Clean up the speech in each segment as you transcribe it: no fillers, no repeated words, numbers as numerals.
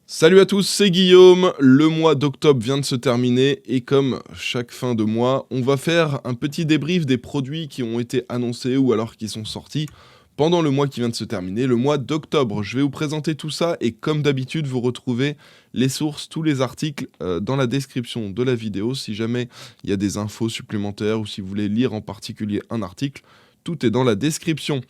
Salut à tous, c'est Guillaume. Le mois d'octobre vient de se terminer et comme chaque fin de mois, on va faire un petit débrief des produits qui ont été annoncés ou alors qui sont sortis pendant le mois qui vient de se terminer, le mois d'octobre. Je vais vous présenter tout ça et comme d'habitude, vous retrouvez les sources, tous les articles dans la description de la vidéo. Si jamais il y a des infos supplémentaires ou si vous voulez lire en particulier un article, tout est dans la description.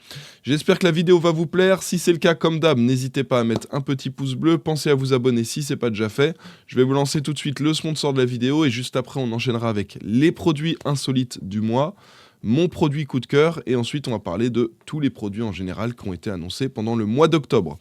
J'espère que la vidéo va vous plaire. Si c'est le cas, comme d'hab, n'hésitez pas à mettre un petit pouce bleu. Pensez à vous abonner si ce n'est pas déjà fait. Je vais vous lancer tout de suite le sponsor de la vidéo et juste après, on enchaînera avec les produits insolites du mois, mon produit coup de cœur et ensuite, on va parler de tous les produits en général qui ont été annoncés pendant le mois d'octobre.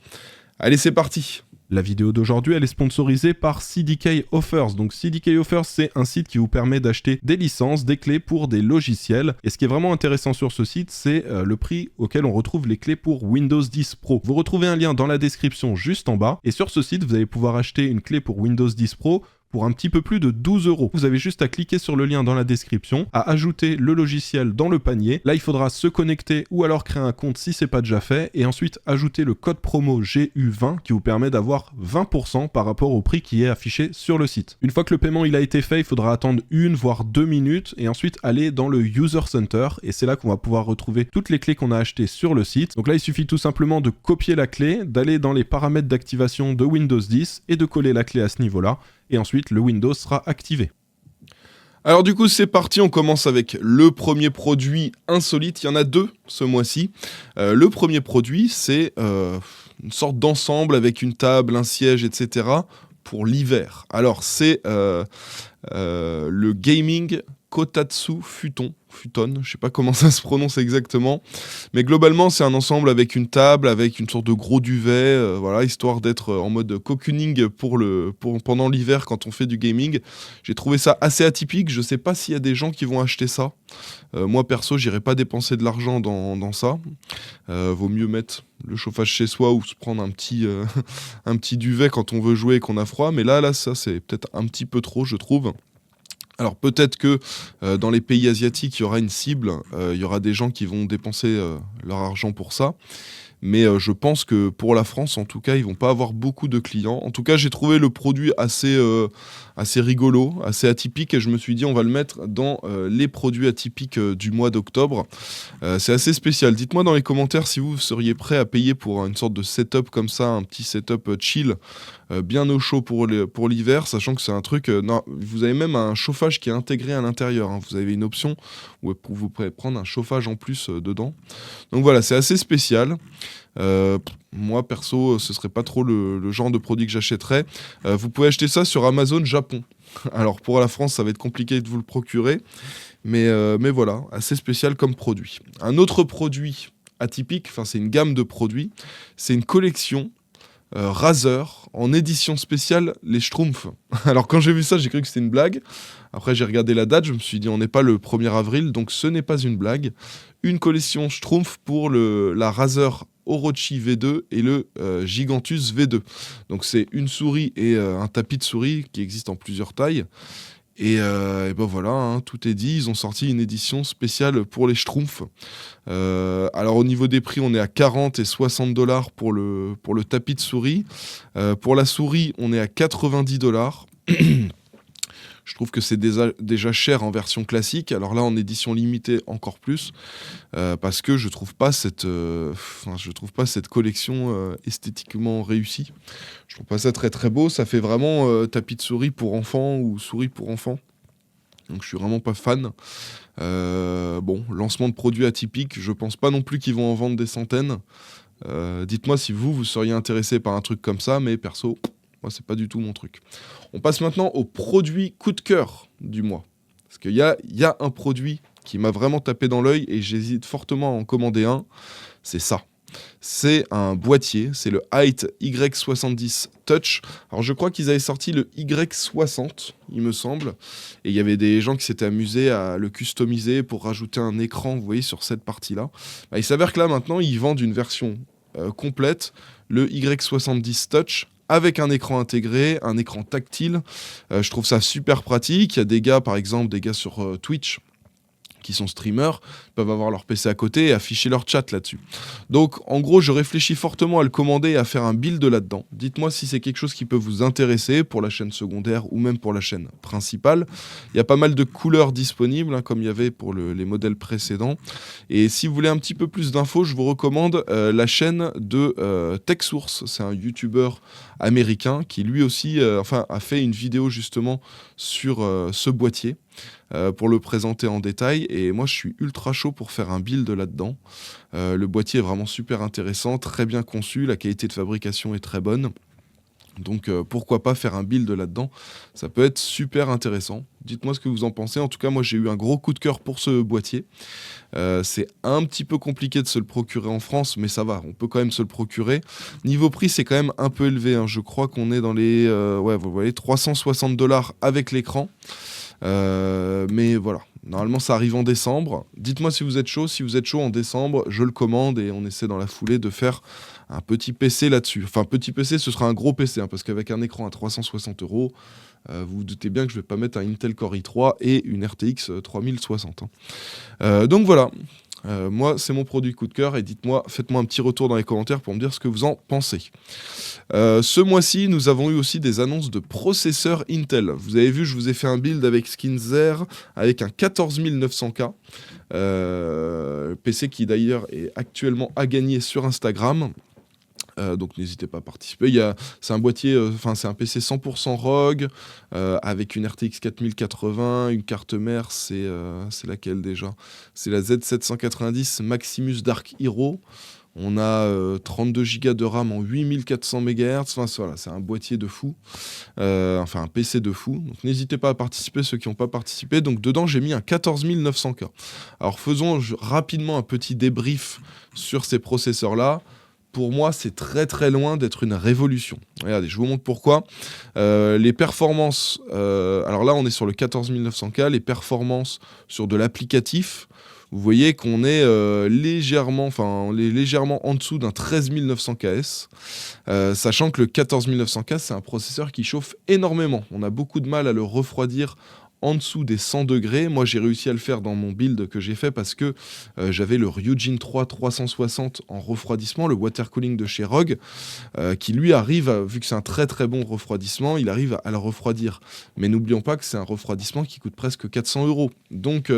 Allez, c'est parti! La vidéo d'aujourd'hui, elle est sponsorisée par CDK Offers. Donc CDK Offers, c'est un site qui vous permet d'acheter des licences, des clés pour des logiciels. Et ce qui est vraiment intéressant sur ce site, c'est le prix auquel on retrouve les clés pour Windows 10 Pro. Vous retrouvez un lien dans la description juste en bas. Et sur ce site, vous allez pouvoir acheter une clé pour Windows 10 Pro pour un petit peu plus de 12 €. Vous avez juste à cliquer sur le lien dans la description, à ajouter le logiciel dans le panier. Là, il faudra se connecter ou alors créer un compte si c'est pas déjà fait et ensuite ajouter le code promo GU20 qui vous permet d'avoir 20% par rapport au prix qui est affiché sur le site. Une fois que le paiement il a été fait, il faudra attendre 1 voire 2 minutes et ensuite aller dans le User Center et c'est là qu'on va pouvoir retrouver toutes les clés qu'on a achetées sur le site. Donc là, il suffit tout simplement de copier la clé, d'aller dans les paramètres d'activation de Windows 10 et de coller la clé à ce niveau-là. Et ensuite, le Windows sera activé. Alors du coup, c'est parti, on commence avec le premier produit insolite. Il y en a deux ce mois-ci. Le premier produit, c'est une sorte d'ensemble avec une table, un siège, etc. pour l'hiver. Alors, c'est le Gaming Kotatsu Futon, je sais pas comment ça se prononce exactement, mais globalement c'est un ensemble avec une table, avec une sorte de gros duvet, voilà, histoire d'être en mode cocooning pendant l'hiver quand on fait du gaming. J'ai trouvé ça assez atypique, je sais pas s'il y a des gens qui vont acheter ça. Moi perso, j'irai pas dépenser de l'argent dans ça. Vaut mieux mettre le chauffage chez soi ou se prendre un petit, un petit duvet quand on veut jouer et qu'on a froid, mais là ça c'est peut-être un petit peu trop, je trouve. Alors peut-être que dans les pays asiatiques, il y aura une cible, il y aura des gens qui vont dépenser leur argent pour ça. Mais je pense que pour la France, en tout cas, ils vont pas avoir beaucoup de clients. En tout cas, j'ai trouvé le produit assez rigolo, assez atypique, et je me suis dit on va le mettre dans les produits atypiques du mois d'octobre. C'est assez spécial. Dites-moi dans les commentaires si vous seriez prêt à payer pour une sorte de setup comme ça, un petit setup chill, bien au chaud pour l'hiver, sachant que c'est un truc... non, vous avez même un chauffage qui est intégré à l'intérieur, hein. Vous avez une option où vous pouvez prendre un chauffage en plus dedans. Donc voilà, c'est assez spécial. Moi perso, ce serait pas trop le genre de produit que j'achèterais. Vous pouvez acheter ça sur Amazon Japon. Alors pour la France, ça va être compliqué de vous le procurer, mais voilà, assez spécial comme produit. Un autre produit atypique, enfin c'est une gamme de produits, c'est une collection Razer en édition spéciale les Schtroumpfs. Alors quand j'ai vu ça, j'ai cru que c'était une blague. Après j'ai regardé la date, je me suis dit on n'est pas le 1er avril, donc ce n'est pas une blague. Une collection Schtroumpf pour la Razer Orochi V2 et le Gigantus V2. Donc c'est une souris et un tapis de souris qui existe en plusieurs tailles. Et ben voilà, hein, tout est dit, ils ont sorti une édition spéciale pour les Schtroumpfs. Alors au niveau des prix, on est à 40 et 60 $ pour le tapis de souris. Pour la souris, on est à 90 $. Je trouve que c'est déjà cher en version classique. Alors là, en édition limitée, encore plus. Parce que je trouve pas cette collection esthétiquement réussie. Je trouve pas ça très très beau. Ça fait vraiment tapis de souris pour enfants ou souris pour enfants. Donc je suis vraiment pas fan. Bon, lancement de produits atypiques. Je pense pas non plus qu'ils vont en vendre des centaines. Dites-moi si vous seriez intéressé par un truc comme ça. Mais perso, moi, c'est pas du tout mon truc. On passe maintenant au produit coup de cœur du mois. Parce qu'il y a un produit qui m'a vraiment tapé dans l'œil et j'hésite fortement à en commander un. C'est ça. C'est un boîtier, c'est le Height Y70 Touch. Alors je crois qu'ils avaient sorti le Y60, il me semble. Et il y avait des gens qui s'étaient amusés à le customiser pour rajouter un écran, vous voyez, sur cette partie-là. Bah, il s'avère que là maintenant, ils vendent une version complète, le Y70 Touch, avec un écran intégré, un écran tactile. Je trouve ça super pratique. Il y a des gars, par exemple, sur Twitch, qui sont streamers, peuvent avoir leur PC à côté et afficher leur chat là-dessus. Donc en gros, je réfléchis fortement à le commander et à faire un build là-dedans. Dites-moi si c'est quelque chose qui peut vous intéresser pour la chaîne secondaire ou même pour la chaîne principale. Il y a pas mal de couleurs disponibles, hein, comme il y avait pour les modèles précédents. Et si vous voulez un petit peu plus d'infos, je vous recommande la chaîne de TechSource. C'est un YouTuber américain qui lui aussi a fait une vidéo justement sur ce boîtier. Pour le présenter en détail, et moi je suis ultra chaud pour faire un build là-dedans. Le boîtier est vraiment super intéressant, très bien conçu, la qualité de fabrication est très bonne, donc pourquoi pas faire un build là-dedans, ça peut être super intéressant. Dites-moi ce que vous en pensez. En tout cas, moi j'ai eu un gros coup de cœur pour ce boîtier. C'est un petit peu compliqué de se le procurer en France, mais ça va, on peut quand même se le procurer. Niveau prix, c'est quand même un peu élevé, hein. Je crois qu'on est dans les vous voyez, $360 avec l'écran. Mais voilà, normalement ça arrive en décembre. Dites-moi si vous êtes chaud. Si vous êtes chaud en décembre, je le commande et on essaie dans la foulée de faire un petit PC là-dessus. Enfin, petit PC, ce sera un gros PC, hein, parce qu'avec un écran à 360 €, vous vous doutez bien que je vais pas mettre un Intel Core i3 et une RTX 3060. Donc voilà. Moi, c'est mon produit coup de cœur et dites-moi, faites-moi un petit retour dans les commentaires pour me dire ce que vous en pensez. Ce mois-ci, nous avons eu aussi des annonces de processeurs Intel. Vous avez vu, je vous ai fait un build avec Skinzer avec un 14900K. PC qui d'ailleurs est actuellement à gagner sur Instagram. Donc n'hésitez pas à participer. C'est un boîtier, c'est un PC 100% ROG avec une RTX 4080, une carte mère, c'est laquelle déjà? C'est la Z790 Maximus Dark Hero. On a 32 Go de RAM en 8400 MHz. Enfin voilà, c'est un boîtier de fou. Un PC de fou. Donc n'hésitez pas à participer, ceux qui n'ont pas participé. Donc dedans, j'ai mis un 14900K. Alors faisons rapidement un petit débrief sur ces processeurs-là. Pour moi, c'est très très loin d'être une révolution. Regardez, je vous montre pourquoi. Les performances, alors là on est sur le 14900K, les performances sur de l'applicatif, vous voyez qu'on est légèrement en dessous d'un 13900KS, sachant que le 14900K, c'est un processeur qui chauffe énormément. On a beaucoup de mal à le refroidir en dessous des 100 degrés. Moi, j'ai réussi à le faire dans mon build que j'ai fait parce que j'avais le Ryujin 3 360 en refroidissement, le water cooling de chez ROG, qui lui arrive, vu que c'est un très très bon refroidissement, il arrive à le refroidir. Mais n'oublions pas que c'est un refroidissement qui coûte presque 400 €. Donc,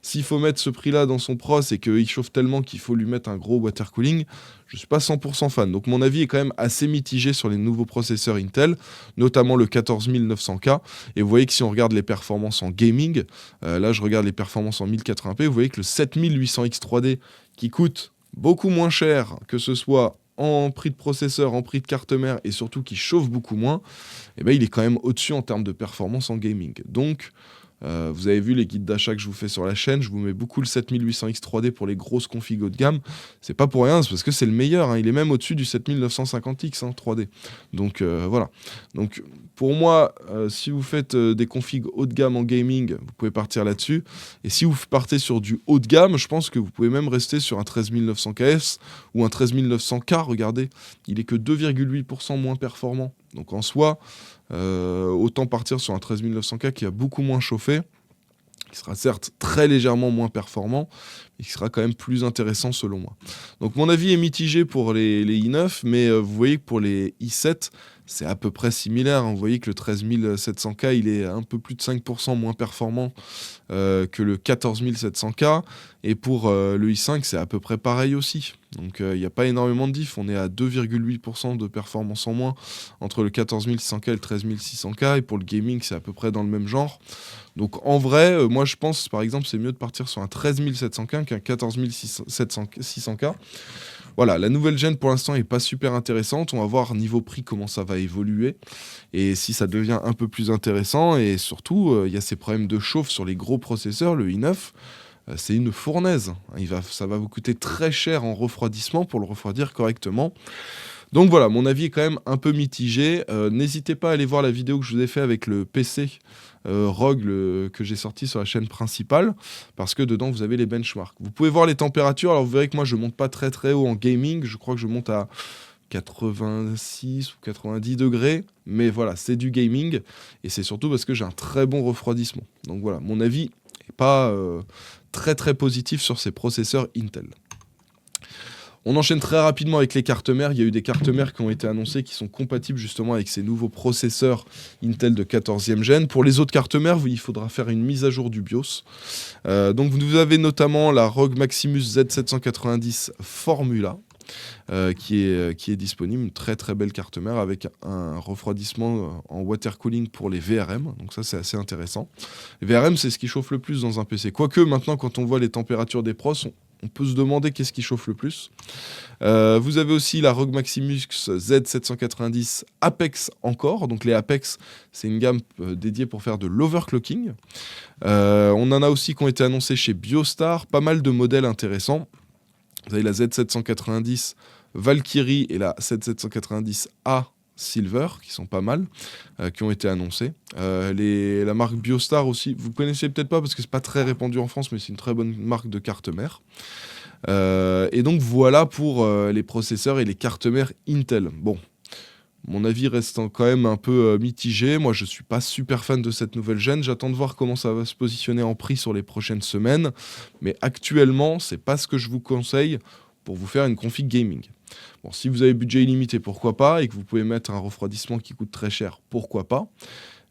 s'il faut mettre ce prix-là dans son pros et qu'il chauffe tellement qu'il faut lui mettre un gros water cooling, je ne suis pas 100% fan. Donc mon avis est quand même assez mitigé sur les nouveaux processeurs Intel, notamment le 14900K. Et vous voyez que si on regarde les performances en gaming, là je regarde les performances en 1080p, vous voyez que le 7800X 3D qui coûte beaucoup moins cher, que ce soit en prix de processeur, en prix de carte mère et surtout qui chauffe beaucoup moins, eh ben, il est quand même au-dessus en termes de performance en gaming. Donc vous avez vu les guides d'achat que je vous fais sur la chaîne, je vous mets beaucoup le 7800X 3D pour les grosses configs haut de gamme. C'est pas pour rien, c'est parce que c'est le meilleur, hein. Il est même au-dessus du 7950X 3D. Donc voilà. Donc pour moi, si vous faites des configs haut de gamme en gaming, vous pouvez partir là-dessus. Et si vous partez sur du haut de gamme, je pense que vous pouvez même rester sur un 13900KS ou un 13900K. Regardez, il est que 2,8% moins performant. Donc en soi, autant partir sur un 13900K qui a beaucoup moins chauffé, qui sera certes très légèrement moins performant, mais qui sera quand même plus intéressant selon moi. Donc mon avis est mitigé pour les i9, mais vous voyez que pour les i7, c'est à peu près similaire, hein. Vous voyez que le 13700K, il est un peu plus de 5% moins performant que le 14700K, et pour le i5, c'est à peu près pareil aussi. Donc il n'y a pas énormément de diff, on est à 2,8% de performance en moins entre le 14600K et le 13600K, et pour le gaming, c'est à peu près dans le même genre. Donc en vrai, moi je pense par exemple c'est mieux de partir sur un 13700K qu'un 14600K. Voilà, la nouvelle gen pour l'instant est pas super intéressante. On va voir niveau prix comment ça va évoluer et si ça devient un peu plus intéressant. Et surtout, il y a ces problèmes de chauffe sur les gros processeurs, le i9. C'est une fournaise. Ça va vous coûter très cher en refroidissement pour le refroidir correctement. Donc voilà, mon avis est quand même un peu mitigé. N'hésitez pas à aller voir la vidéo que je vous ai fait avec le PC ROG que j'ai sorti sur la chaîne principale, parce que dedans vous avez les benchmarks. Vous pouvez voir les températures, alors vous verrez que moi je monte pas très très haut en gaming, je crois que je monte à 86 ou 90 degrés, mais voilà, c'est du gaming, et c'est surtout parce que j'ai un très bon refroidissement. Donc voilà, mon avis pas très très positif sur ces processeurs Intel. On enchaîne très rapidement avec les cartes mères. Il y a eu des cartes mères qui ont été annoncées qui sont compatibles justement avec ces nouveaux processeurs Intel de 14e gen. Pour les autres cartes mères, il faudra faire une mise à jour du BIOS. Donc vous avez notamment la ROG Maximus Z790 Formula. Qui est disponible, une très très belle carte mère avec un refroidissement en water cooling pour les VRM, donc ça c'est assez intéressant. Les VRM c'est ce qui chauffe le plus dans un PC, quoique maintenant quand on voit les températures des pros, on peut se demander qu'est-ce qui chauffe le plus. Vous avez aussi la ROG Maximus Z790 Apex encore, donc les Apex c'est une gamme dédiée pour faire de l'overclocking. On en a aussi qui ont été annoncés chez Biostar, pas mal de modèles intéressants. Vous avez la Z790 Valkyrie et la Z790A Silver, qui sont pas mal, qui ont été annoncés. La marque Biostar aussi, vous connaissez peut-être pas parce que c'est pas très répandu en France, mais c'est une très bonne marque de carte mère. Et donc voilà pour les processeurs et les cartes mères Intel. Bon, mon avis reste quand même un peu mitigé. Moi, je suis pas super fan de cette nouvelle gêne. J'attends de voir comment ça va se positionner en prix sur les prochaines semaines. Mais actuellement, c'est pas ce que je vous conseille pour vous faire une config gaming. Bon, si vous avez budget illimité, pourquoi pas, et que vous pouvez mettre un refroidissement qui coûte très cher, pourquoi pas.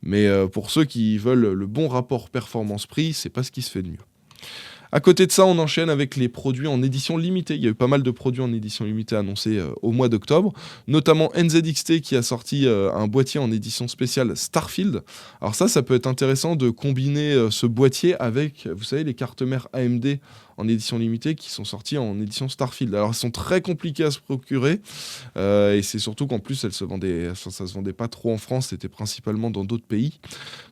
Mais pour ceux qui veulent le bon rapport performance-prix, c'est pas ce qui se fait de mieux. À côté de ça, on enchaîne avec les produits en édition limitée. Il y a eu pas mal de produits en édition limitée annoncés au mois d'octobre, notamment NZXT qui a sorti un boîtier en édition spéciale Starfield. Alors ça peut être intéressant de combiner ce boîtier avec, vous savez, les cartes mères AMD en édition limitée qui sont sorties en édition Starfield. Alors elles sont très compliquées à se procurer et c'est surtout qu'en plus ça se vendait pas trop en France, c'était principalement dans d'autres pays.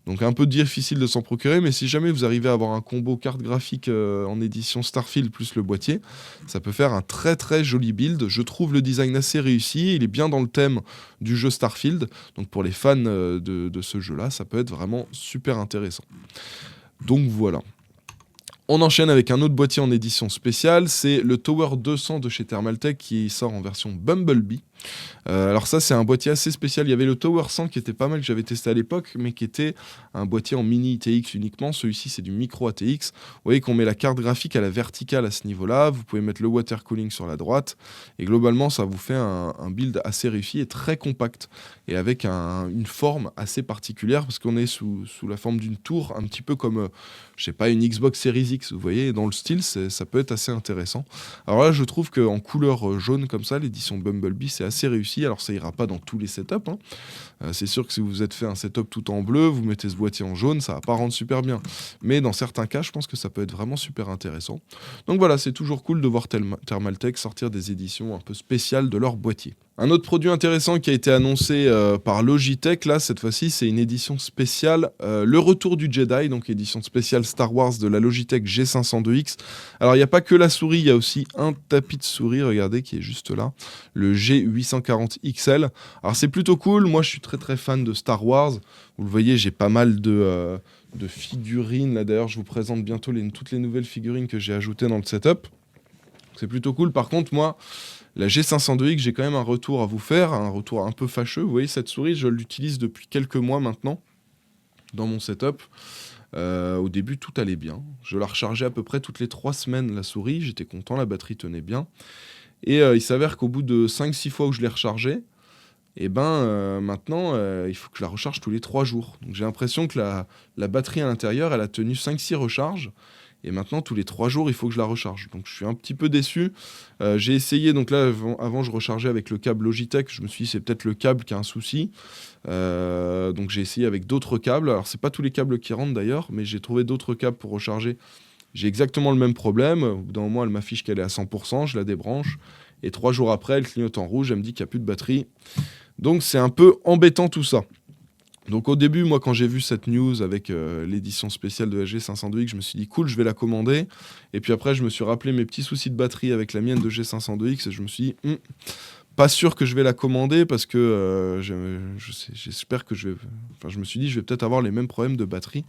Donc un peu difficile de s'en procurer, mais si jamais vous arrivez à avoir un combo carte graphique en édition Starfield plus le boîtier, ça peut faire un très très joli build. Je trouve le design assez réussi, il est bien dans le thème du jeu Starfield, donc pour les fans de ce jeu-là, ça peut être vraiment super intéressant. Donc voilà. On enchaîne avec un autre boîtier en édition spéciale, c'est le Tower 200 de chez Thermaltake qui sort en version Bumblebee. Alors ça c'est un boîtier assez spécial, il y avait le Tower 100 qui était pas mal que j'avais testé à l'époque, mais qui était un boîtier en mini ITX uniquement, celui-ci c'est du micro ATX. Vous voyez qu'on met la carte graphique à la verticale à ce niveau-là, vous pouvez mettre le water cooling sur la droite, et globalement ça vous fait un build assez réussi et très compact, et avec une forme assez particulière, parce qu'on est sous la forme d'une tour, un petit peu comme, je sais pas, une Xbox Series X, vous voyez, dans le style ça peut être assez intéressant. Alors là je trouve qu'en couleur jaune comme ça, l'édition Bumblebee c'est assez réussi. Alors ça ira pas dans tous les setups, hein. C'est sûr que si vous vous êtes fait un setup tout en bleu, vous mettez ce boîtier en jaune, ça va pas rendre super bien. Mais dans certains cas, je pense que ça peut être vraiment super intéressant. Donc voilà, c'est toujours cool de voir Thermaltake sortir des éditions un peu spéciales de leur boîtier. Un autre produit intéressant qui a été annoncé par Logitech, là, cette fois-ci, c'est une édition spéciale, le retour du Jedi, donc édition spéciale Star Wars de la Logitech G502X. Alors, il n'y a pas que la souris, il y a aussi un tapis de souris, regardez, qui est juste là, le G840XL. Alors, c'est plutôt cool, moi, je suis très très fan de Star Wars. Vous le voyez, j'ai pas mal de figurines, là, d'ailleurs, je vous présente bientôt toutes les nouvelles figurines que j'ai ajoutées dans le setup. C'est plutôt cool, par contre, moi... La G502X, j'ai quand même un retour à vous faire, un retour un peu fâcheux. Vous voyez, cette souris, je l'utilise depuis quelques mois maintenant dans mon setup. Au début, tout allait bien. Je la rechargeais à peu près toutes les 3 semaines, la souris. J'étais content, la batterie tenait bien. Et il s'avère qu'au bout de 5-6 fois où je l'ai rechargée, maintenant, il faut que je la recharge tous les 3 jours. Donc j'ai l'impression que la batterie à l'intérieur, elle a tenu 5-6 recharges. Et maintenant, tous les 3 jours, il faut que je la recharge. Donc, je suis un petit peu déçu. J'ai essayé, donc là, avant, je rechargeais avec le câble Logitech. Je me suis dit, c'est peut-être le câble qui a un souci. Donc, j'ai essayé avec d'autres câbles. Alors, c'est pas tous les câbles qui rentrent d'ailleurs, mais j'ai trouvé d'autres câbles pour recharger. J'ai exactement le même problème. Au bout d'un moment, elle m'affiche qu'elle est à 100%. Je la débranche. Et 3 jours après, elle clignote en rouge. Elle me dit qu'il n'y a plus de batterie. Donc, c'est un peu embêtant tout ça. Donc au début, moi, quand j'ai vu cette news avec l'édition spéciale de la G502X, je me suis dit cool, je vais la commander. Et puis après, je me suis rappelé mes petits soucis de batterie avec la mienne de G502X et je me suis dit pas sûr que je vais la commander parce que j'espère que je vais... Enfin, je me suis dit je vais peut-être avoir les mêmes problèmes de batterie.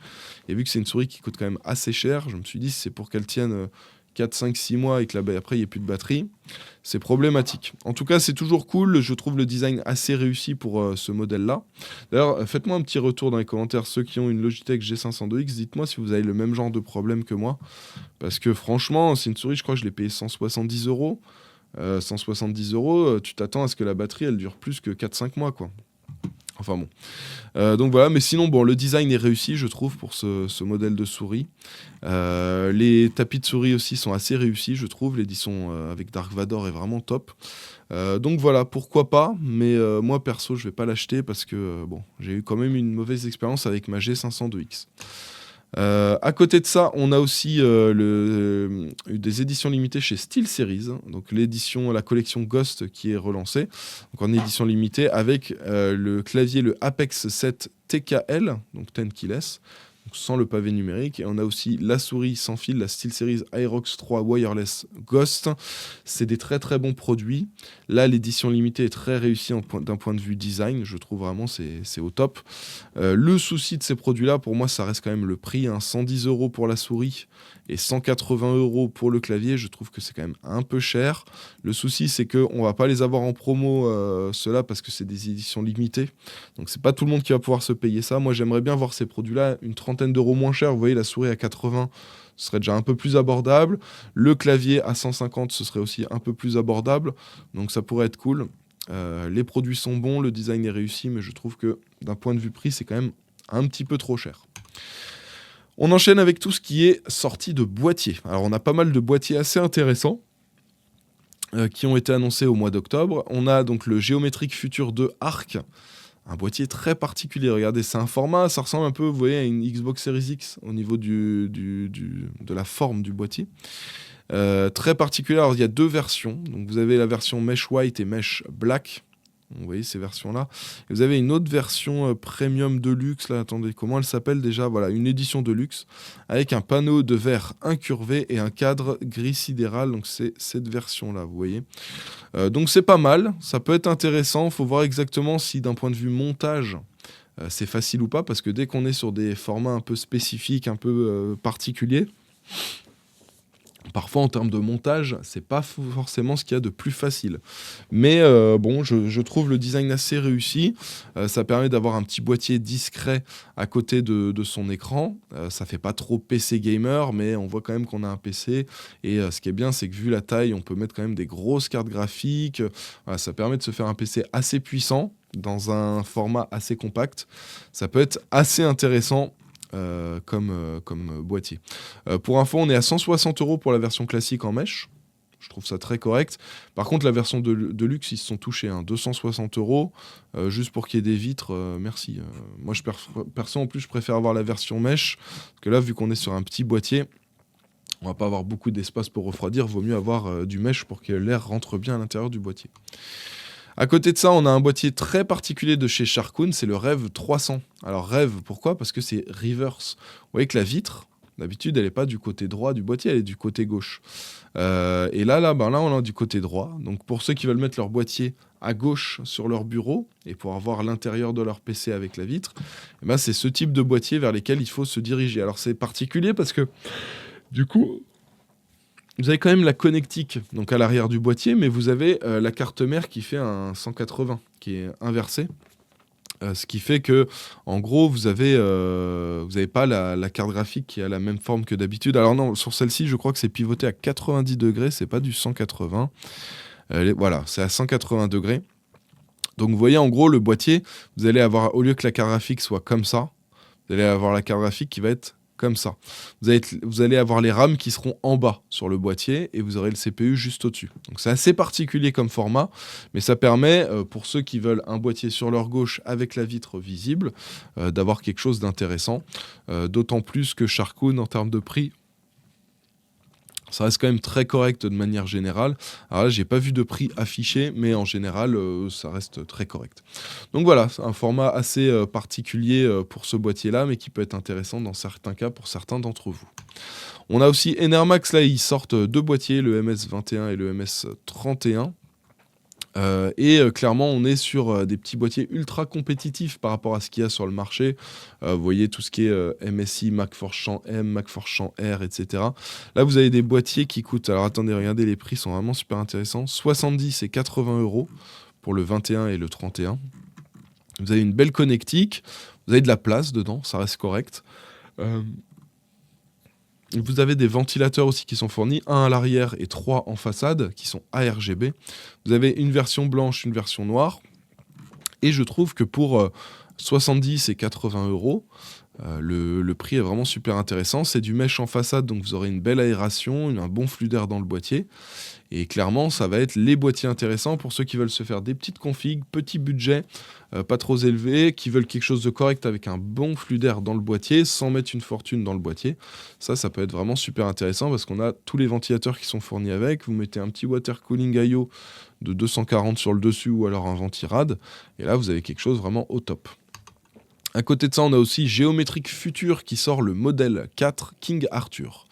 Et vu que c'est une souris qui coûte quand même assez cher, je me suis dit c'est pour qu'elle tienne 4, 5, 6 mois et que après il n'y ait plus de batterie, c'est problématique. En tout cas, c'est toujours cool. Je trouve le design assez réussi pour ce modèle-là. D'ailleurs, faites-moi un petit retour dans les commentaires, ceux qui ont une Logitech G502X. Dites-moi si vous avez le même genre de problème que moi. Parce que franchement, c'est une souris, je crois que je l'ai payé 170 euros. 170 euros, tu t'attends à ce que la batterie, elle dure plus que 4-5 mois, quoi. Enfin bon. Donc voilà, mais sinon, bon, le design est réussi, je trouve, pour ce modèle de souris. Les tapis de souris aussi sont assez réussis, je trouve. L'édition avec Dark Vador est vraiment top. Donc voilà, pourquoi pas, mais moi perso, je vais pas l'acheter parce que bon, j'ai eu quand même une mauvaise expérience avec ma G502X. À côté de ça, on a aussi des éditions limitées chez SteelSeries, donc la collection Ghost qui est relancée, donc en édition limitée avec le clavier, le Apex 7 TKL, donc 10 keyless, donc sans le pavé numérique, et on a aussi la souris sans fil, la SteelSeries Aerox 3 Wireless Ghost. C'est des très très bons produits. Là, l'édition limitée est très réussie d'un point de vue design, je trouve vraiment c'est au top. Le souci de ces produits-là, pour moi, ça reste quand même le prix, 110 euros pour la souris et 180 euros pour le clavier. Je trouve que c'est quand même un peu cher. Le souci, c'est qu'on ne va pas les avoir en promo, ceux-là, parce que c'est des éditions limitées. Donc, c'est pas tout le monde qui va pouvoir se payer ça. Moi, j'aimerais bien voir ces produits-là une trentaine d'euros moins cher. Vous voyez, la souris à 80, ce serait déjà un peu plus abordable. Le clavier à 150, ce serait aussi un peu plus abordable. Donc, ça pourrait être cool. Les produits sont bons, le design est réussi, mais je trouve que d'un point de vue prix, c'est quand même un petit peu trop cher. On enchaîne avec tout ce qui est sorti de boîtiers. Alors on a pas mal de boîtiers assez intéressants qui ont été annoncés au mois d'octobre. On a donc le Geometric Future 2 Arc, un boîtier très particulier. Regardez, c'est un format, ça ressemble un peu, vous voyez, à une Xbox Series X au niveau de la forme du boîtier. Très particulier. Alors il y a deux versions. Donc vous avez la version Mesh White et Mesh Black. Vous voyez ces versions-là. Et vous avez une autre version Premium Deluxe. Là, attendez, comment elle s'appelle déjà? Voilà, une édition Deluxe avec un panneau de verre incurvé et un cadre gris sidéral. Donc c'est cette version-là, vous voyez. Donc c'est pas mal. Ça peut être intéressant. Il faut voir exactement si d'un point de vue montage, c'est facile ou pas. Parce que dès qu'on est sur des formats un peu spécifiques, un peu particuliers, parfois en termes de montage, c'est pas forcément ce qu'il y a de plus facile. Mais bon, je trouve le design assez réussi. Ça permet d'avoir un petit boîtier discret à côté de son écran. Ça fait pas trop PC gamer, mais on voit quand même qu'on a un PC. Et ce qui est bien, c'est que vu la taille, on peut mettre quand même des grosses cartes graphiques. Voilà, ça permet de se faire un PC assez puissant dans un format assez compact. Ça peut être assez intéressant. Comme boîtier. Pour info, on est à 160 euros pour la version classique en mesh. Je trouve ça très correct. Par contre, la version de luxe, ils se sont touchés. 260 euros, juste pour qu'il y ait des vitres. Merci. Moi, perso, en plus, je préfère avoir la version mesh. Parce que là, vu qu'on est sur un petit boîtier, on va pas avoir beaucoup d'espace pour refroidir. Vaut mieux avoir du mesh pour que l'air rentre bien à l'intérieur du boîtier. À côté de ça, on a un boîtier très particulier de chez Sharkoon, c'est le Rêve 300. Alors Rêve, pourquoi? Parce que c'est reverse. Vous voyez que la vitre, d'habitude, elle n'est pas du côté droit du boîtier, elle est du côté gauche. Et là, on est du côté droit. Donc pour ceux qui veulent mettre leur boîtier à gauche sur leur bureau et pour avoir l'intérieur de leur PC avec la vitre, c'est ce type de boîtier vers lesquels il faut se diriger. Alors c'est particulier parce que du coup, vous avez quand même la connectique donc à l'arrière du boîtier, mais vous avez la carte mère qui fait un 180, qui est inversée. Ce qui fait que, en gros, vous avez pas la carte graphique qui a la même forme que d'habitude. Alors non, sur celle-ci, je crois que c'est pivoté à 90 degrés, c'est pas du 180. Voilà, c'est à 180 degrés. Donc vous voyez, en gros, le boîtier, vous allez avoir, au lieu que la carte graphique soit comme ça, vous allez avoir la carte graphique qui va être comme ça. Vous allez avoir les RAM qui seront en bas sur le boîtier et vous aurez le CPU juste au-dessus. Donc c'est assez particulier comme format, mais ça permet, pour ceux qui veulent un boîtier sur leur gauche avec la vitre visible, d'avoir quelque chose d'intéressant. D'autant plus que Sharkoon, en termes de prix, ça reste quand même très correct de manière générale. Alors là, j'ai pas vu de prix affiché, mais en général, ça reste très correct. Donc voilà, c'est un format assez particulier pour ce boîtier-là, mais qui peut être intéressant dans certains cas pour certains d'entre vous. On a aussi Enermax, là, ils sortent deux boîtiers, le MS21 et le MS31. Clairement, on est sur des petits boîtiers ultra compétitifs par rapport à ce qu'il y a sur le marché. Vous voyez tout ce qui est MSI, Macforce Champ M, Macforce Champ R, etc. Là, vous avez des boîtiers qui coûtent, alors attendez, regardez, les prix sont vraiment super intéressants, 70 et 80 euros pour le 21 et le 31. Vous avez une belle connectique, vous avez de la place dedans, ça reste correct. Euh, Vous avez des ventilateurs aussi qui sont fournis, un à l'arrière et 3 en façade, qui sont ARGB. Vous avez une version blanche, une version noire. Et je trouve que pour 70 et 80 euros, le prix est vraiment super intéressant. C'est du mesh en façade, donc vous aurez une belle aération, un bon flux d'air dans le boîtier. Et clairement, ça va être les boîtiers intéressants pour ceux qui veulent se faire des petites configs, petit budget, pas trop élevé, qui veulent quelque chose de correct avec un bon flux d'air dans le boîtier, sans mettre une fortune dans le boîtier. Ça peut être vraiment super intéressant parce qu'on a tous les ventilateurs qui sont fournis avec. Vous mettez un petit water cooling IO de 240 sur le dessus ou alors un ventirad. Et là, vous avez quelque chose vraiment au top. À côté de ça, on a aussi Géométrique Future qui sort le modèle 4 King Arthur.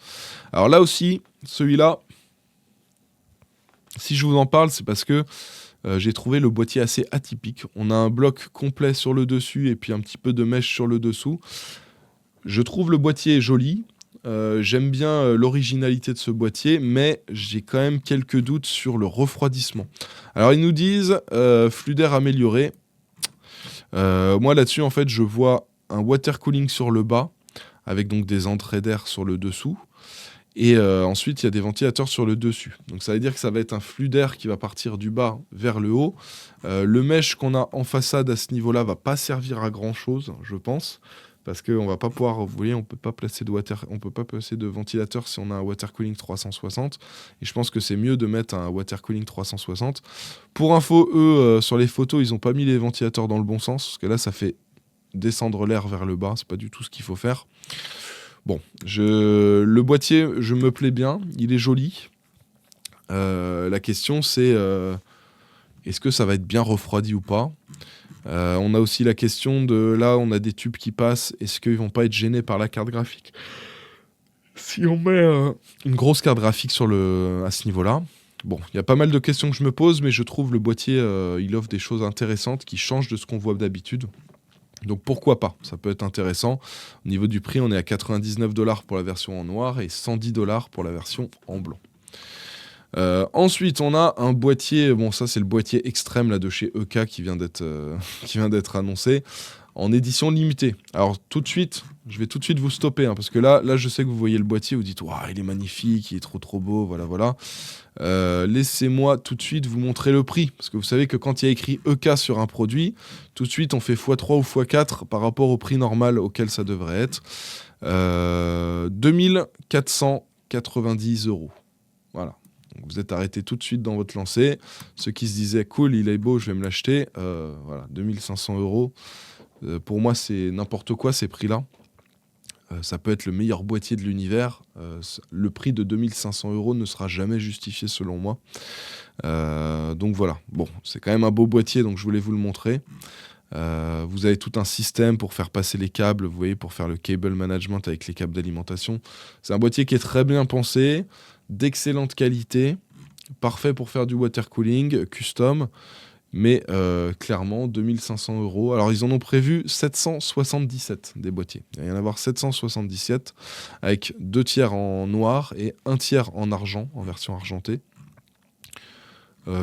Alors là aussi, celui-là, si je vous en parle, c'est parce que j'ai trouvé le boîtier assez atypique. On a un bloc complet sur le dessus et puis un petit peu de mèche sur le dessous. Je trouve le boîtier joli. J'aime bien l'originalité de ce boîtier, mais j'ai quand même quelques doutes sur le refroidissement. Alors ils nous disent flux d'air amélioré. Moi là-dessus, en fait, je vois un water cooling sur le bas, avec donc des entrées d'air sur le dessous. Et ensuite, il y a des ventilateurs sur le dessus. Donc ça veut dire que ça va être un flux d'air qui va partir du bas vers le haut. Le mesh qu'on a en façade à ce niveau-là va pas servir à grand-chose, je pense. Parce qu'on va pas pouvoir, vous voyez, on peut pas placer de ventilateur si on a un water cooling 360. Et je pense que c'est mieux de mettre un water cooling 360. Pour info, eux, sur les photos, ils ont pas mis les ventilateurs dans le bon sens. Parce que là, ça fait descendre l'air vers le bas. C'est pas du tout ce qu'il faut faire. Bon, le boîtier, je me plais bien, il est joli. La question, c'est est-ce que ça va être bien refroidi ou pas. On a aussi la question de, là, on a des tubes qui passent, est-ce qu'ils vont pas être gênés par la carte graphique si on met une grosse carte graphique à ce niveau-là. Bon, il y a pas mal de questions que je me pose, mais je trouve le boîtier, il offre des choses intéressantes qui changent de ce qu'on voit d'habitude. Donc pourquoi pas, ça peut être intéressant. Au niveau du prix, on est à 99 $ pour la version en noir et 110 $ pour la version en blanc. Ensuite, on a un boîtier, bon ça c'est le boîtier extrême là, de chez EK qui vient d'être annoncé, en édition limitée. Alors tout de suite, je vais tout de suite vous stopper, hein, parce que là je sais que vous voyez le boîtier, vous dites waouh, il est magnifique, il est trop beau, voilà. Laissez-moi tout de suite vous montrer le prix, parce que vous savez que quand il y a écrit EK sur un produit, tout de suite on fait x3 ou x4 par rapport au prix normal auquel ça devrait être. 2490 €. Voilà. Donc vous êtes arrêté tout de suite dans votre lancée. Ceux qui se disaient cool, il est beau, je vais me l'acheter. Voilà, 2500 €. Pour moi, c'est n'importe quoi ces prix-là. Ça peut être le meilleur boîtier de l'univers. Le prix de 2500 € ne sera jamais justifié selon moi. Donc voilà. Bon, c'est quand même un beau boîtier, donc je voulais vous le montrer. Vous avez tout un système pour faire passer les câbles, vous voyez, pour faire le cable management avec les câbles d'alimentation. C'est un boîtier qui est très bien pensé, d'excellente qualité, parfait pour faire du water cooling, custom, mais clairement 2500 €. Alors ils en ont prévu 777 des boîtiers. Il va y en avoir 777 avec 2 tiers en noir et 1 tiers en argent, en version argentée.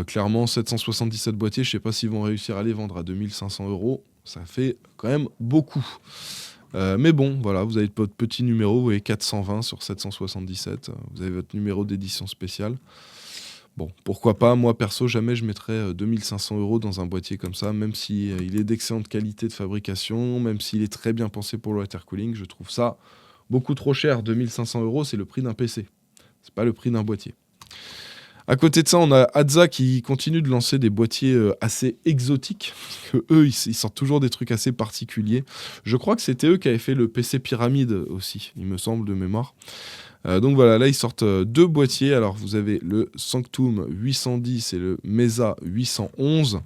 Clairement, 777 boîtiers, je ne sais pas s'ils vont réussir à les vendre à 2500 €. Ça fait quand même beaucoup. Mais bon, voilà, vous avez votre petit numéro, vous voyez 420 sur 777. Vous avez votre numéro d'édition spéciale. Bon, pourquoi pas, moi perso, jamais je mettrais 2500 € dans un boîtier comme ça, même si il est d'excellente qualité de fabrication, même s'il est très bien pensé pour le water cooling, je trouve ça beaucoup trop cher. 2500 € c'est le prix d'un PC, c'est pas le prix d'un boîtier. À côté de ça, on a Adza qui continue de lancer des boîtiers assez exotiques. Que eux, ils sortent toujours des trucs assez particuliers. Je crois que c'était eux qui avaient fait le PC Pyramide aussi, il me semble de mémoire. Donc voilà, là ils sortent 2 boîtiers. Alors vous avez le Sanctum 810 et le Mesa 811.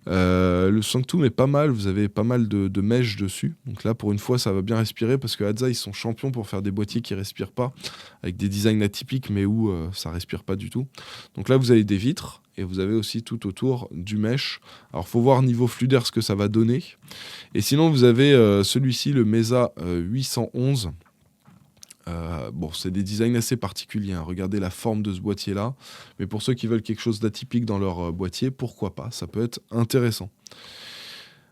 Le Sanctum est pas mal, vous avez pas mal de mèches dessus. Donc là pour une fois ça va bien respirer parce que Hadza ils sont champions pour faire des boîtiers qui respirent pas, avec des designs atypiques mais où ça respire pas du tout. Donc là vous avez des vitres et vous avez aussi tout autour du mesh. Alors faut voir niveau flux d'air ce que ça va donner. Et sinon vous avez celui-ci, le Mesa 811. Bon, c'est des designs assez particuliers, hein. Regardez la forme de ce boîtier-là. Mais pour ceux qui veulent quelque chose d'atypique dans leur boîtier, pourquoi pas? Ça peut être intéressant.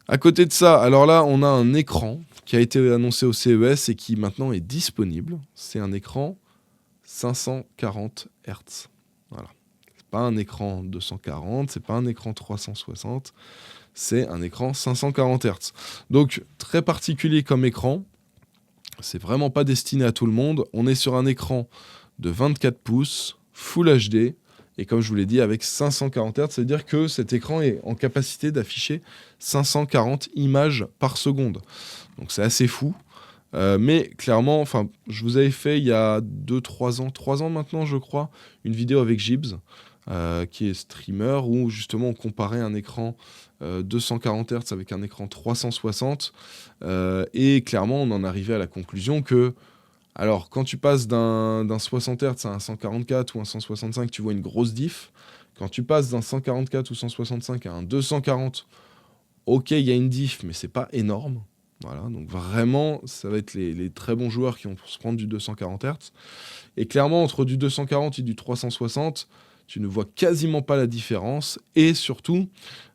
À côté de ça, alors là, on a un écran qui a été annoncé au CES et qui maintenant est disponible. C'est un écran 540 Hz. Voilà. C'est pas un écran 240, c'est pas un écran 360, c'est un écran 540 Hz. Donc, très particulier comme écran. C'est vraiment pas destiné à tout le monde. On est sur un écran de 24 pouces, Full HD, et comme je vous l'ai dit, avec 540 Hz, c'est-à-dire que cet écran est en capacité d'afficher 540 images par seconde. Donc c'est assez fou. Mais clairement, je vous avais fait il y a 3 ans maintenant, je crois, une vidéo avec Gibbs, qui est streamer, où justement on comparait un écran 240 Hz avec un écran 360. Et clairement, on en arrivait à la conclusion que, alors, quand tu passes d'un 60 Hz à un 144 ou un 165, tu vois une grosse diff. Quand tu passes d'un 144 ou 165 à un 240, ok, il y a une diff, mais c'est pas énorme. Voilà, donc vraiment, ça va être les très bons joueurs qui vont se prendre du 240 Hz. Et clairement, entre du 240 et du 360, tu ne vois quasiment pas la différence. Et surtout,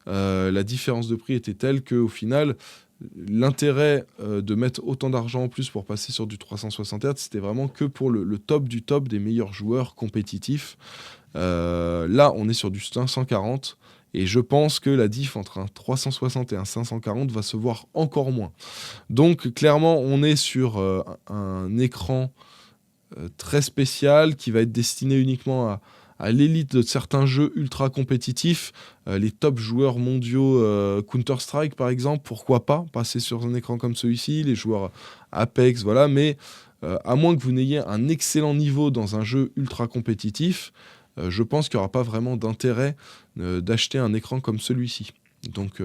la différence de prix était telle qu'au final, l'intérêt de mettre autant d'argent en plus pour passer sur du 360 Hz, c'était vraiment que pour le top du top des meilleurs joueurs compétitifs. Là, on est sur du 540. Et je pense que la diff entre un 360 et un 540 va se voir encore moins. Donc clairement, on est sur un écran très spécial qui va être destiné uniquement à l'élite de certains jeux ultra compétitifs, les top joueurs mondiaux Counter-Strike par exemple, pourquoi pas passer sur un écran comme celui-ci, les joueurs Apex, voilà, mais à moins que vous n'ayez un excellent niveau dans un jeu ultra compétitif, je pense qu'il n'y aura pas vraiment d'intérêt d'acheter un écran comme celui-ci. Donc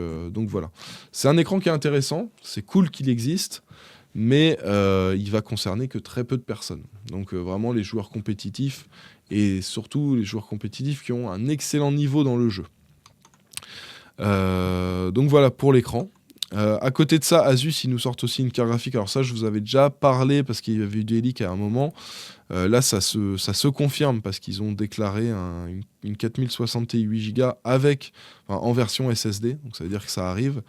voilà. C'est un écran qui est intéressant, c'est cool qu'il existe, mais il va concerner que très peu de personnes. Donc vraiment les joueurs compétitifs, et surtout les joueurs compétitifs qui ont un excellent niveau dans le jeu. Donc voilà pour l'écran. À côté de ça, Asus, ils nous sortent aussi une carte graphique. Alors ça, je vous avais déjà parlé parce qu'il y avait eu des leaks à un moment. Là, ça se confirme parce qu'ils ont déclaré une 4068 Go en version SSD. Donc ça veut dire que ça arrive.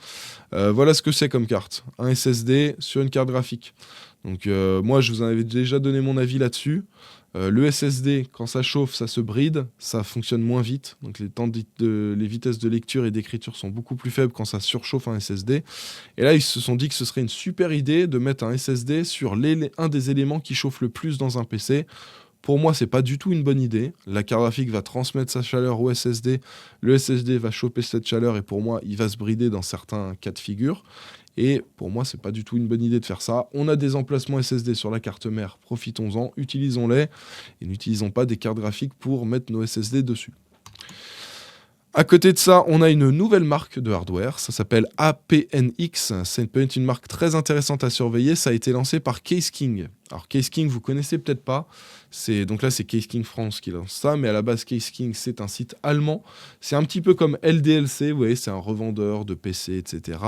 Voilà ce que c'est comme carte. Un SSD sur une carte graphique. Donc moi, je vous en avais déjà donné mon avis là-dessus. Le SSD, quand ça chauffe, ça se bride, ça fonctionne moins vite. Donc les vitesses de lecture et d'écriture sont beaucoup plus faibles quand ça surchauffe un SSD. Et là, ils se sont dit que ce serait une super idée de mettre un SSD sur un des éléments qui chauffe le plus dans un PC. Pour moi, c'est pas du tout une bonne idée. La carte graphique va transmettre sa chaleur au SSD. Le SSD va choper cette chaleur et pour moi, il va se brider dans certains cas de figure. Et pour moi, c'est pas du tout une bonne idée de faire ça. On a des emplacements SSD sur la carte mère, profitons-en, utilisons-les et n'utilisons pas des cartes graphiques pour mettre nos SSD dessus. À côté de ça, on a une nouvelle marque de hardware, ça s'appelle APNX, c'est peut être une marque très intéressante à surveiller, ça a été lancé par Case King. Alors Case King, vous connaissez peut-être pas, donc là c'est Case King France qui lance ça, mais à la base Case King c'est un site allemand, c'est un petit peu comme LDLC, vous voyez, c'est un revendeur de PC, etc.,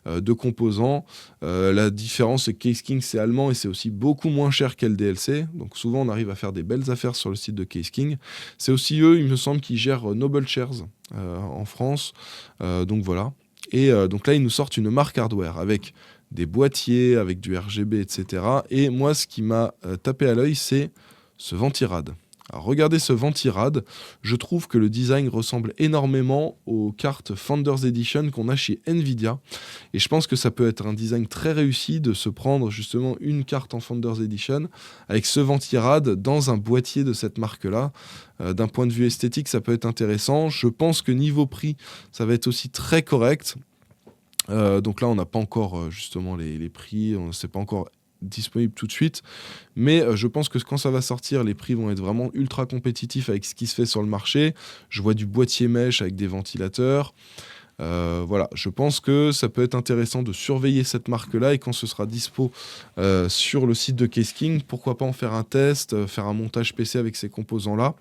de composants. La différence c'est que Case King c'est allemand et c'est aussi beaucoup moins cher qu'LDLC, donc souvent on arrive à faire des belles affaires sur le site de Case King. C'est aussi eux, il me semble, qui gèrent Noble Shares en France, donc voilà. Et donc là ils nous sortent une marque hardware avec des boîtiers, avec du RGB, etc. Et moi, ce qui m'a tapé à l'œil, c'est ce Ventirad. Alors, regardez ce Ventirad. Je trouve que le design ressemble énormément aux cartes Founders Edition qu'on a chez Nvidia. Et je pense que ça peut être un design très réussi de se prendre justement une carte en Founders Edition avec ce Ventirad dans un boîtier de cette marque-là. D'un point de vue esthétique, ça peut être intéressant. Je pense que niveau prix, ça va être aussi très correct. Donc là, on n'a pas encore justement les prix, on ne sait pas encore disponible tout de suite. Mais je pense que quand ça va sortir, les prix vont être vraiment ultra compétitifs avec ce qui se fait sur le marché. Je vois du boîtier mèche avec des ventilateurs. Voilà, je pense que ça peut être intéressant de surveiller cette marque-là et quand ce sera dispo sur le site de Case King, pourquoi pas en faire un test, faire un montage PC avec ces composants-là.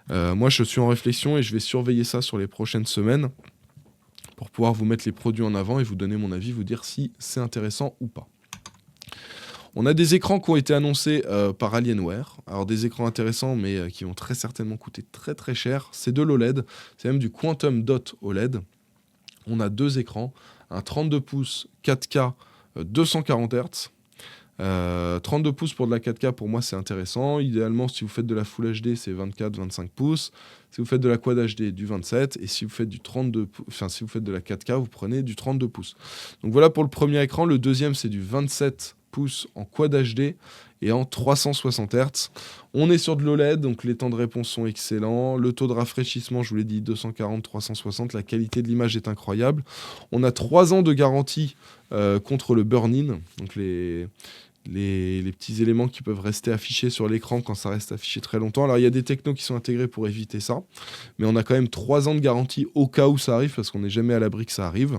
Moi, je suis en réflexion et je vais surveiller ça sur les prochaines semaines pour pouvoir vous mettre les produits en avant et vous donner mon avis, vous dire si c'est intéressant ou pas. On a des écrans qui ont été annoncés par Alienware. Alors des écrans intéressants mais qui vont très certainement coûter très très cher. C'est de l'OLED, c'est même du Quantum Dot OLED. On a 2 écrans, un 32 pouces 4K 240 Hz. 32 pouces pour de la 4K, pour moi, c'est intéressant. Idéalement, si vous faites de la Full HD, c'est 24-25 pouces. Si vous faites de la Quad HD, du 27. Et si vous faites si vous faites de la 4K, vous prenez du 32 pouces. Donc voilà pour le premier écran. Le deuxième, c'est du 27 pouces en Quad HD et en 360 Hz. On est sur de l'OLED, donc les temps de réponse sont excellents. Le taux de rafraîchissement, je vous l'ai dit, 240-360. La qualité de l'image est incroyable. On a 3 ans de garantie contre le burn-in, donc les petits éléments qui peuvent rester affichés sur l'écran quand ça reste affiché très longtemps. Alors il y a des technos qui sont intégrés pour éviter ça, mais on a quand même 3 ans de garantie au cas où ça arrive, parce qu'on n'est jamais à l'abri que ça arrive.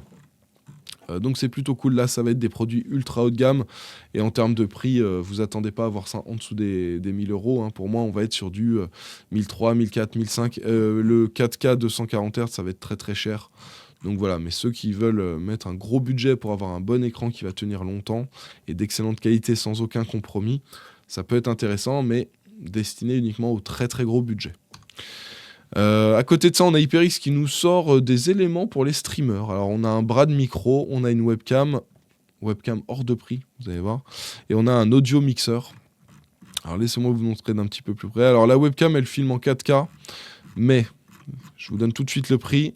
Donc c'est plutôt cool. Là, ça va être des produits ultra haut de gamme, et en termes de prix, vous attendez pas à voir ça en dessous des 1000 euros. Hein. Pour moi, on va être sur du 1300, 1400, 1500. Le 4K 240 Hz, ça va être très très cher. Donc voilà, mais ceux qui veulent mettre un gros budget pour avoir un bon écran qui va tenir longtemps et d'excellente qualité sans aucun compromis, ça peut être intéressant, mais destiné uniquement au très très gros budget. À côté de ça, on a HyperX qui nous sort des éléments pour les streamers. Alors on a un bras de micro, on a une webcam hors de prix, vous allez voir, et on a un audio mixeur. Alors laissez-moi vous montrer d'un petit peu plus près. Alors la webcam, elle filme en 4K, mais je vous donne tout de suite le prix.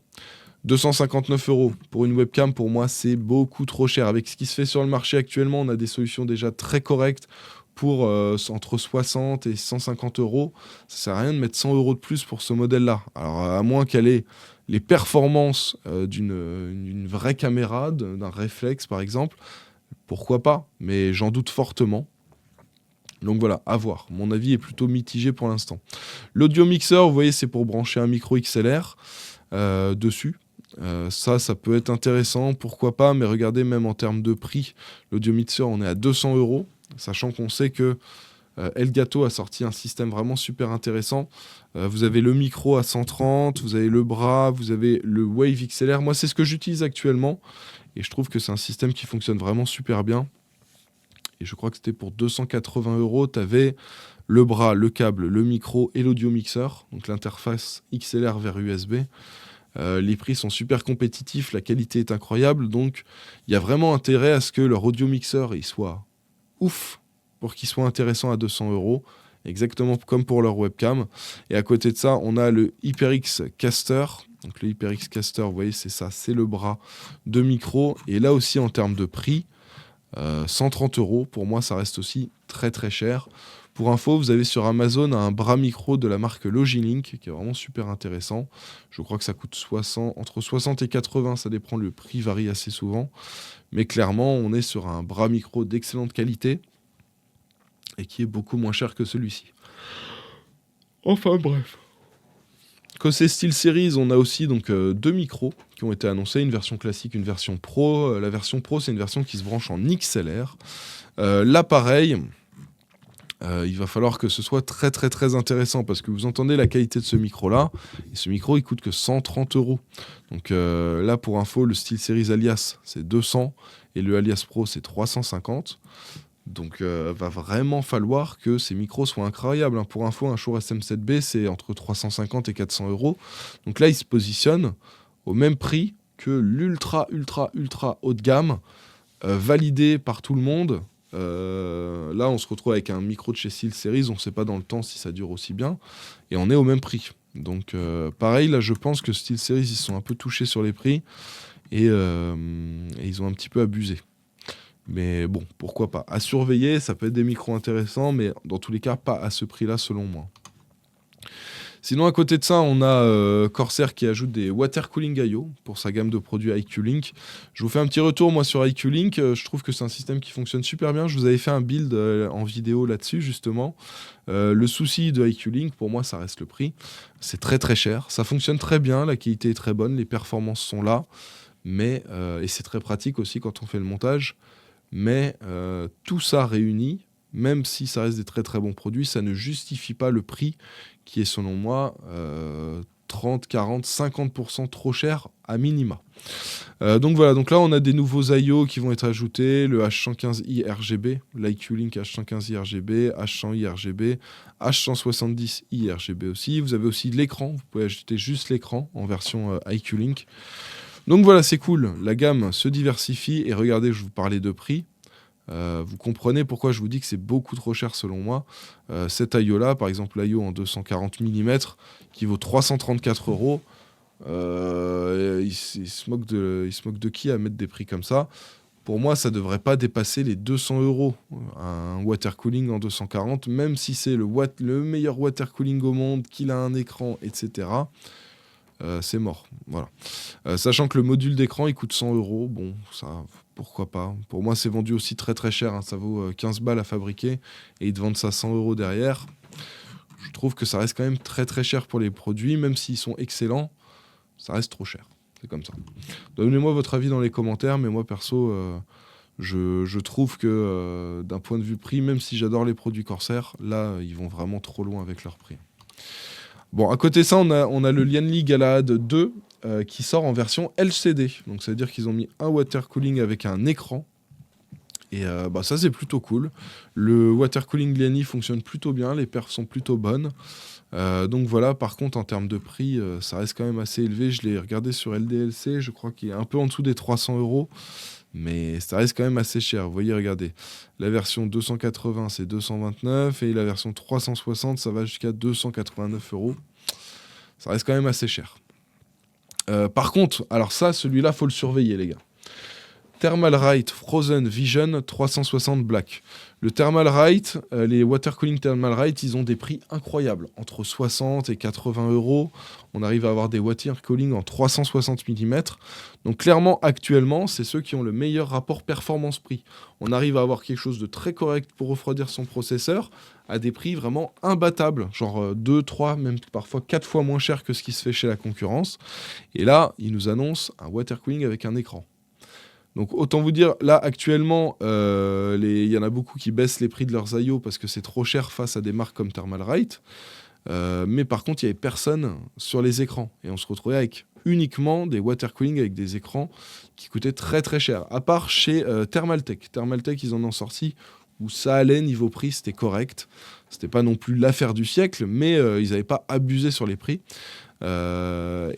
259 € pour une webcam, pour moi, c'est beaucoup trop cher. Avec ce qui se fait sur le marché actuellement, on a des solutions déjà très correctes pour entre 60 et 150 €. Ça sert à rien de mettre 100 € de plus pour ce modèle-là. Alors, à moins qu'elle ait les performances d'une vraie caméra, d'un réflexe par exemple, pourquoi pas, mais j'en doute fortement. Donc voilà, à voir. Mon avis est plutôt mitigé pour l'instant. L'audio mixeur, vous voyez, c'est pour brancher un micro XLR dessus. Ça peut être intéressant, pourquoi pas, mais regardez, même en termes de prix, l'audio mixeur, on est à 200 €, sachant qu'on sait que Elgato a sorti un système vraiment super intéressant. Vous avez le micro à 130, vous avez le bras, vous avez le Wave XLR. Moi, c'est ce que j'utilise actuellement, et je trouve que c'est un système qui fonctionne vraiment super bien. Et je crois que c'était pour 280 €, tu avais le bras, le câble, le micro et l'audio mixeur, donc l'interface XLR vers USB. Les prix sont super compétitifs, la qualité est incroyable, donc il y a vraiment intérêt à ce que leur audio mixeur il soit ouf pour qu'il soit intéressant à 200 €, exactement comme pour leur webcam. Et à côté de ça, on a le HyperX Caster. Donc le HyperX Caster, vous voyez, c'est ça, c'est le bras de micro. Et là aussi, en termes de prix, 130 €, pour moi, ça reste aussi très très cher. Pour info, vous avez sur Amazon un bras micro de la marque Logilink qui est vraiment super intéressant. Je crois que ça coûte entre 60 et 80, ça dépend, le prix varie assez souvent. Mais clairement, on est sur un bras micro d'excellente qualité et qui est beaucoup moins cher que celui-ci. Enfin bref. Côté SteelSeries, on a aussi donc 2 micros qui ont été annoncés, une version classique, une version pro. La version pro, c'est une version qui se branche en XLR. L'appareil, il va falloir que ce soit très très très intéressant, parce que vous entendez la qualité de ce micro-là, et ce micro, il coûte que 130 €. Donc là, pour info, le SteelSeries Alias, c'est 200, et le Alias Pro, c'est 350. Donc va vraiment falloir que ces micros soient incroyables. Hein. Pour info, un Shure SM7B, c'est entre 350 et 400 €. Donc là, il se positionne au même prix que l'ultra ultra ultra haut de gamme, validé par tout le monde. Là, on se retrouve avec un micro de chez SteelSeries, on ne sait pas dans le temps si ça dure aussi bien, et on est au même prix. Donc pareil, là, je pense que SteelSeries, ils sont un peu touchés sur les prix, et ils ont un petit peu abusé. Mais bon, pourquoi pas. À surveiller, ça peut être des micros intéressants, mais dans tous les cas, pas à ce prix-là, selon moi. Sinon, à côté de ça, on a Corsair qui ajoute des water cooling IO pour sa gamme de produits IQ-Link. Je vous fais un petit retour, moi, sur IQ-Link. Je trouve que c'est un système qui fonctionne super bien. Je vous avais fait un build en vidéo là-dessus, justement. Le souci de IQ-Link, pour moi, ça reste le prix. C'est très, très cher. Ça fonctionne très bien. La qualité est très bonne. Les performances sont là. Mais, et c'est très pratique aussi quand on fait le montage. Mais tout ça réuni, même si ça reste des très très bons produits, ça ne justifie pas le prix qui est selon moi 30, 40, 50% trop cher à minima. Donc voilà, donc là on a des nouveaux IO qui vont être ajoutés, le H115i RGB, l'IQ-Link H115i RGB, H100i RGB, H170i RGB aussi. Vous avez aussi l'écran, vous pouvez ajouter juste l'écran en version IQ-Link. Donc voilà, c'est cool, la gamme se diversifie et regardez, je vous parlais de prix. Vous comprenez pourquoi je vous dis que c'est beaucoup trop cher selon moi. Cet IO là, par exemple l'IO en 240 mm, qui vaut 334 €, il se moque de qui à mettre des prix comme ça. Pour moi, ça ne devrait pas dépasser les 200 €. Un water cooling en 240, même si c'est le meilleur water cooling au monde, qu'il a un écran, etc. C'est mort, voilà. Sachant que le module d'écran il coûte 100 €, bon, ça, pourquoi pas. Pour moi, c'est vendu aussi très très cher, hein. Ça vaut 15 balles à fabriquer et ils te vendent ça 100 € derrière. Je trouve que ça reste quand même très très cher pour les produits, même s'ils sont excellents, ça reste trop cher. C'est comme ça. Donnez-moi votre avis dans les commentaires, mais moi perso, je trouve que d'un point de vue prix, même si j'adore les produits Corsair, là, ils vont vraiment trop loin avec leur prix. Bon, à côté de ça, on a le Lianli Galahad 2 qui sort en version LCD. Donc ça veut dire qu'ils ont mis un water cooling avec un écran. Et ça, c'est plutôt cool. Le water cooling Lianli fonctionne plutôt bien, les perfs sont plutôt bonnes. Donc voilà, par contre, en termes de prix, ça reste quand même assez élevé. Je l'ai regardé sur LDLC, je crois qu'il est un peu en dessous des 300 €. Mais ça reste quand même assez cher. Vous voyez, regardez, la version 280, c'est 229, et la version 360, ça va jusqu'à 289 €. Ça reste quand même assez cher. Par contre, alors ça, celui-là, faut le surveiller, les gars. Thermalright Frozen Vision 360 Black. Le Thermalright, les water cooling Thermalright, ils ont des prix incroyables, entre 60 et 80 €. On arrive à avoir des water cooling en 360 mm. Donc clairement, actuellement, c'est ceux qui ont le meilleur rapport performance-prix. On arrive à avoir quelque chose de très correct pour refroidir son processeur à des prix vraiment imbattables, genre 2, 3, même parfois 4 fois moins cher que ce qui se fait chez la concurrence. Et là, ils nous annoncent un water cooling avec un écran. Donc autant vous dire, là actuellement, il y en a beaucoup qui baissent les prix de leurs IO parce que c'est trop cher face à des marques comme Thermalright. Mais par contre, il n'y avait personne sur les écrans. Et on se retrouvait avec uniquement des water cooling avec des écrans qui coûtaient très très cher. À part chez Thermaltake. Thermaltake, ils en ont sorti où ça allait niveau prix, c'était correct. C'était pas non plus l'affaire du siècle, mais ils n'avaient pas abusé sur les prix. À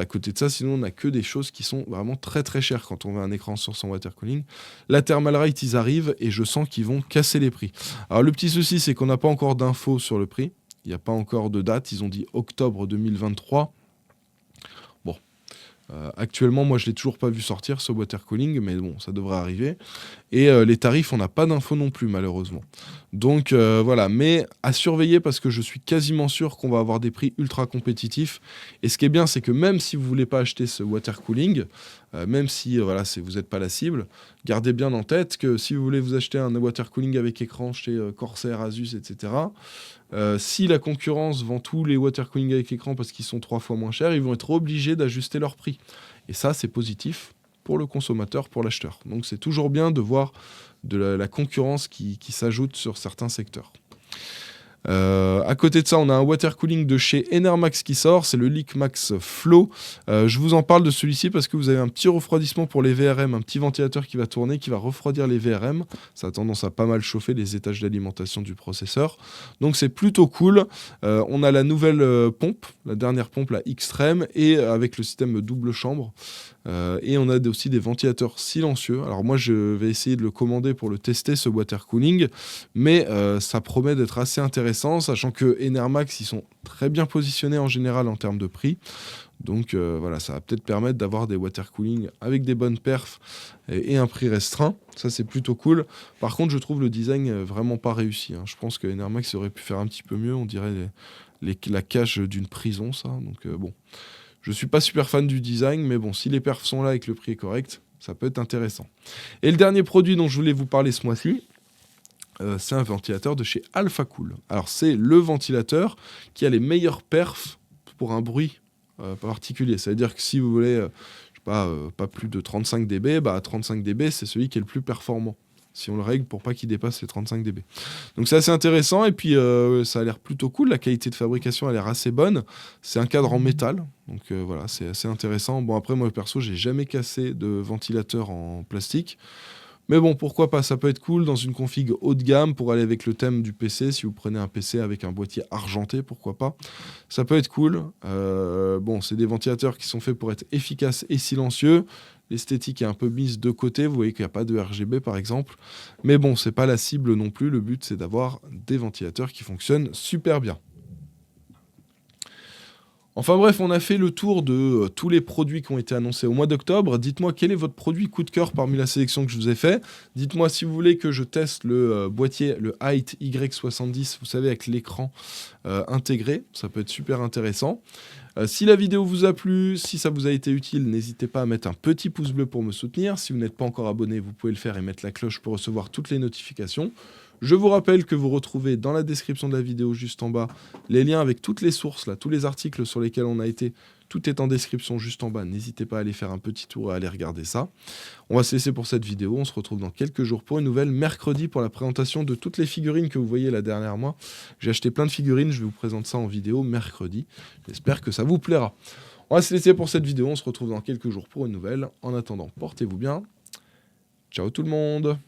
côté de ça, sinon on n'a que des choses qui sont vraiment très très chères quand on veut un écran sur son water cooling. La Thermalright, ils arrivent et je sens qu'ils vont casser les prix. Alors le petit souci, c'est qu'on n'a pas encore d'infos sur le prix. Il n'y a pas encore de date. Ils ont dit octobre 2023. Bon. Actuellement, moi, je ne l'ai toujours pas vu sortir, ce water cooling, mais bon, ça devrait arriver. Et les tarifs, on n'a pas d'infos non plus, malheureusement. Donc voilà, mais à surveiller parce que je suis quasiment sûr qu'on va avoir des prix ultra compétitifs. Et ce qui est bien, c'est que même si vous ne voulez pas acheter ce water cooling, même si voilà, vous n'êtes pas la cible, gardez bien en tête que si vous voulez vous acheter un water cooling avec écran chez Corsair, Asus, etc., si la concurrence vend tous les water cooling avec écran parce qu'ils sont 3 fois moins chers, ils vont être obligés d'ajuster leur prix. Et ça, c'est positif pour le consommateur, pour l'acheteur. Donc c'est toujours bien de voir de la concurrence qui s'ajoute sur certains secteurs. À côté de ça, on a un water cooling de chez Enermax qui sort, c'est le LeakMax Flow. Je vous en parle de celui-ci parce que vous avez un petit refroidissement pour les VRM, un petit ventilateur qui va tourner, qui va refroidir les VRM. Ça a tendance à pas mal chauffer les étages d'alimentation du processeur. Donc c'est plutôt cool. On a la nouvelle pompe, la dernière pompe, la Xtreme, et avec le système double chambre. Et on a aussi des ventilateurs silencieux. Alors moi, je vais essayer de le commander pour le tester, ce water cooling, mais ça promet d'être assez intéressant, sachant que Enermax, ils sont très bien positionnés en général en termes de prix. Donc voilà, ça va peut-être permettre d'avoir des water cooling avec des bonnes perfs et un prix restreint. Ça, c'est plutôt cool. Par contre, je trouve le design vraiment pas réussi, hein. Je pense que Enermax aurait pu faire un petit peu mieux. On dirait la cage d'une prison, ça. Donc bon, je suis pas super fan du design, mais bon, si les perfs sont là et que le prix est correct, ça peut être intéressant. Et le dernier produit dont je voulais vous parler ce mois-ci, c'est un ventilateur de chez Alphacool. Alors, c'est le ventilateur qui a les meilleurs perfs pour un bruit particulier. Ça veut dire que si vous voulez, je sais pas plus de 35 dB, 35 dB, c'est celui qui est le plus performant, si on le règle pour pas qu'il dépasse les 35 dB. Donc c'est assez intéressant, et puis ça a l'air plutôt cool, la qualité de fabrication a l'air assez bonne, c'est un cadre en métal, donc voilà, c'est assez intéressant. Bon, après, moi perso, j'ai jamais cassé de ventilateur en plastique, mais bon, pourquoi pas, ça peut être cool dans une config haut de gamme pour aller avec le thème du PC. Si vous prenez un PC avec un boîtier argenté, pourquoi pas, ça peut être cool. Bon, c'est des ventilateurs qui sont faits pour être efficaces et silencieux. L'esthétique est un peu mise de côté, vous voyez qu'il n'y a pas de RGB par exemple. Mais bon, c'est pas la cible non plus, le but c'est d'avoir des ventilateurs qui fonctionnent super bien. Enfin bref, on a fait le tour de tous les produits qui ont été annoncés au mois d'octobre. Dites-moi quel est votre produit coup de cœur parmi la sélection que je vous ai fait. Dites-moi si vous voulez que je teste le boîtier, le Height Y70, vous savez, avec l'écran intégré. Ça peut être super intéressant. Si la vidéo vous a plu, si ça vous a été utile, n'hésitez pas à mettre un petit pouce bleu pour me soutenir. Si vous n'êtes pas encore abonné, vous pouvez le faire et mettre la cloche pour recevoir toutes les notifications. Je vous rappelle que vous retrouvez dans la description de la vidéo juste en bas les liens avec toutes les sources, là, tous les articles sur lesquels on a été. Tout est en description juste en bas. N'hésitez pas à aller faire un petit tour et à aller regarder ça. On va se laisser pour cette vidéo. On se retrouve dans quelques jours pour une nouvelle, mercredi, pour la présentation de toutes les figurines que vous voyez là derrière moi. J'ai acheté plein de figurines. Je vais vous présenter ça en vidéo mercredi. J'espère que ça vous plaira. On va se laisser pour cette vidéo. On se retrouve dans quelques jours pour une nouvelle. En attendant, portez-vous bien. Ciao tout le monde!